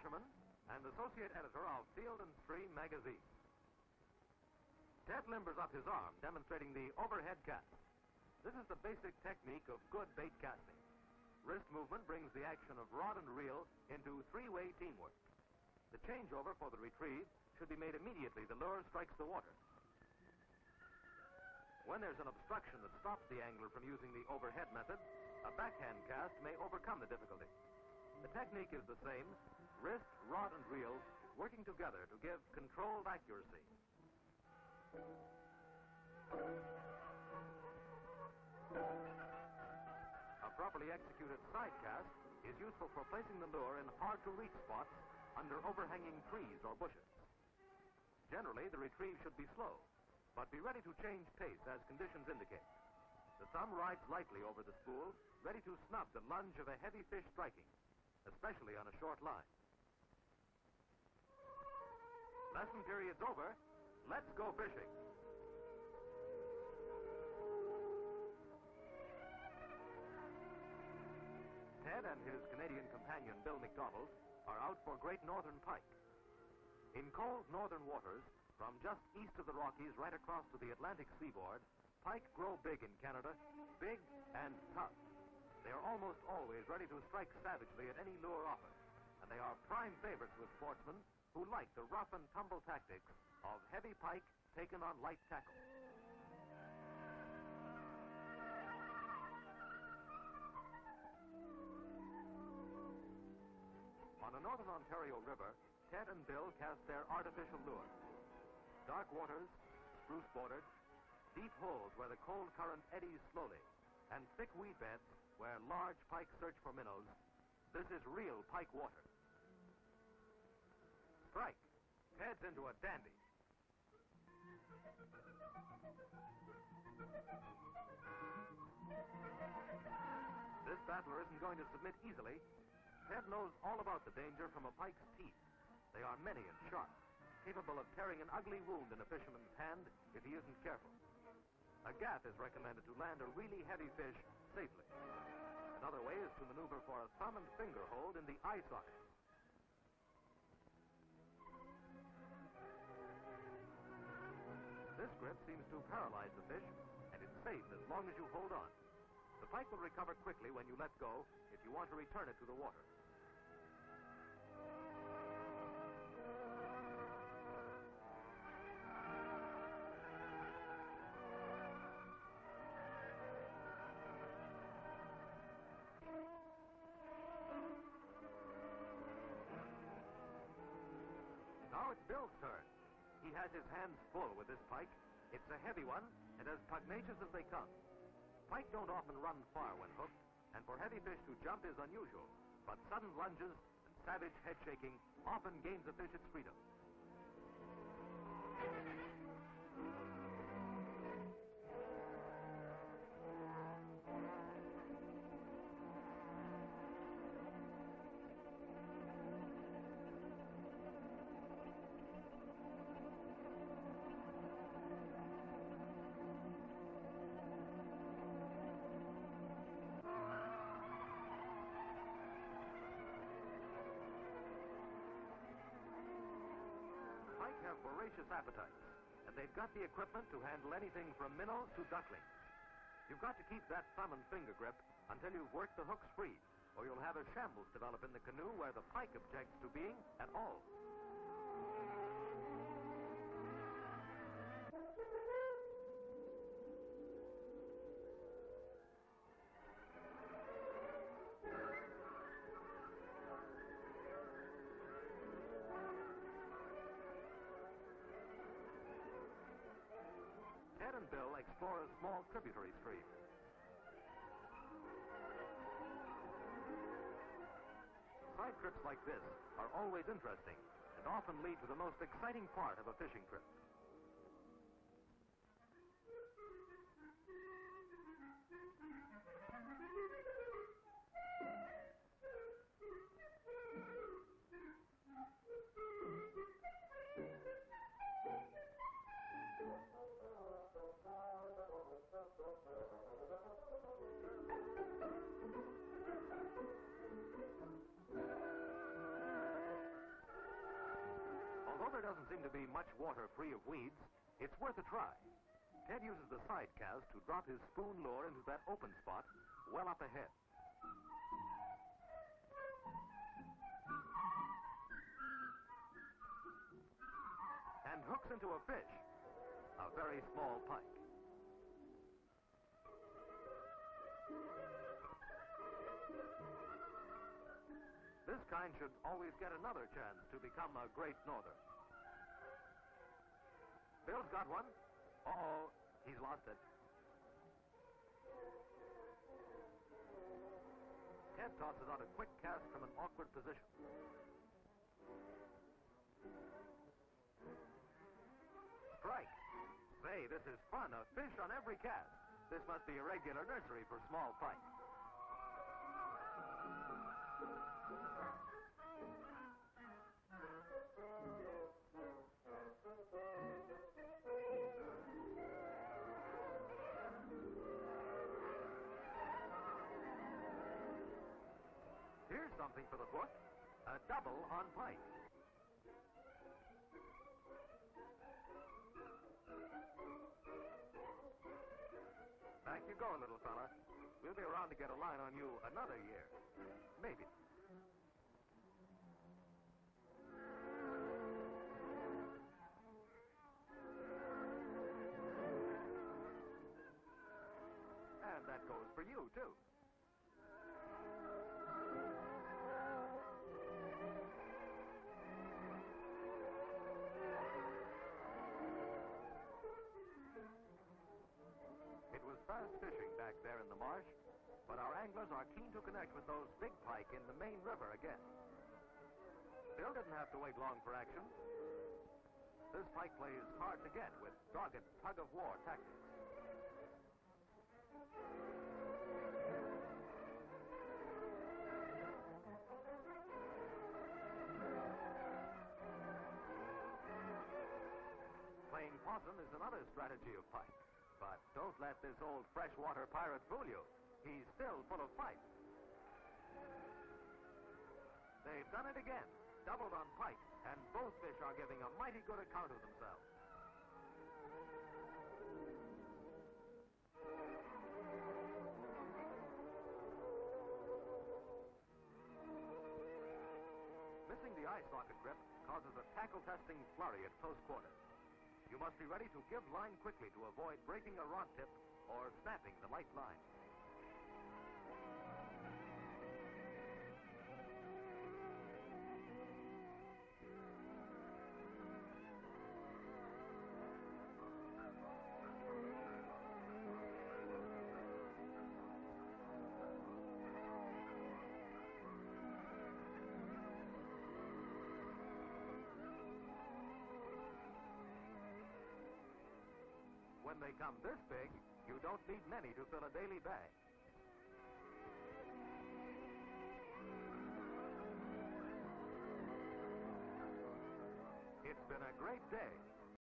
fisherman and associate editor of Field and Stream magazine. Ted limbers up his arm, demonstrating the overhead cast. This is the basic technique of good bait casting. Wrist movement brings the action of rod and reel into three-way teamwork. The changeover for the retrieve should be made immediately the lure strikes the water. When there's an obstruction that stops the angler from using the overhead method, a backhand cast may overcome the difficulty. The technique is the same, wrist, rod, and reel working together to give controlled accuracy. A properly executed side cast is useful for placing the lure in hard-to-reach spots under overhanging trees or bushes. Generally, the retrieve should be slow, but be ready to change pace as conditions indicate. The thumb rides lightly over the spool, ready to snub the lunge of a heavy fish striking, especially on a short line. Lesson period's over. Let's go fishing. Ted and his Canadian companion, Bill McDonald, are out for great northern pike. In cold northern waters, from just east of the Rockies right across to the Atlantic seaboard, pike grow big in Canada, big and tough. They are almost always ready to strike savagely at any lure offered, and they are prime favorites with sportsmen who like the rough and tumble tactics of heavy pike taken on light tackle. On a northern Ontario river, Ted and Bill cast their artificial lure. Dark waters, spruce bordered, deep holes where the cold current eddies slowly, and thick weed beds where large pike search for minnows. This is real pike water. Strike. Ted's into a dandy. This battler isn't going to submit easily. Ted knows all about the danger from a pike's teeth. They are many and sharp, capable of tearing an ugly wound in a fisherman's hand if he isn't careful. A gaff is recommended to land a really heavy fish safely. Another way is to maneuver for a thumb and finger hold in the eye socket. This grip seems to paralyze the fish, and it's safe as long as you hold on. The pike will recover quickly when you let go if you want to return it to the water. Now it's Bill's turn. He has his hands full with this pike. It's a heavy one and as pugnacious as they come. Pike don't often run far when hooked, and for heavy fish to jump is unusual, but sudden lunges and savage head shaking often gains a fish its freedom. Pike have voracious appetites, and they've got the equipment to handle anything from minnows to ducklings. You've got to keep that thumb and finger grip until you've worked the hooks free, or you'll have a shambles develop in the canoe where the pike objects to being at all. Ted and Bill explore a small tributary stream. Side trips like this are always interesting and often lead to the most exciting part of a fishing trip. there doesn't seem to be much water free of weeds, it's worth a try. Ted uses the side cast to drop his spoon lure into that open spot well up ahead. And hooks into a fish, a very small pike. This kind should always get another chance to become a great northern. Bill's got one. Uh-oh, he's lost it. Ted tosses out a quick cast from an awkward position. Strike. Say, this is fun. A fish on every cast. This must be a regular nursery for small pike. Here's something for the book. A double on Pike. Back you go, little fella. We'll be around to get a line on you another year. Maybe. And that goes for you, too. It was fast fishing back there in the marsh, but our anglers are keen to connect with those big pike in the main river again. Bill didn't have to wait long for action. This pike plays hard to get with dogged tug-of-war tactics. Playing possum is another strategy of Pike. But don't let this old freshwater pirate fool you. He's still full of fight. They've done it again. Doubled on Pike, and both fish are giving a mighty good account of themselves. Missing the eye socket grip causes a tackle-testing flurry at close quarters. You must be ready to give line quickly to avoid breaking a rod tip or snapping the light line. When they come this big, you don't need many to fill a daily bag. It's been a great day.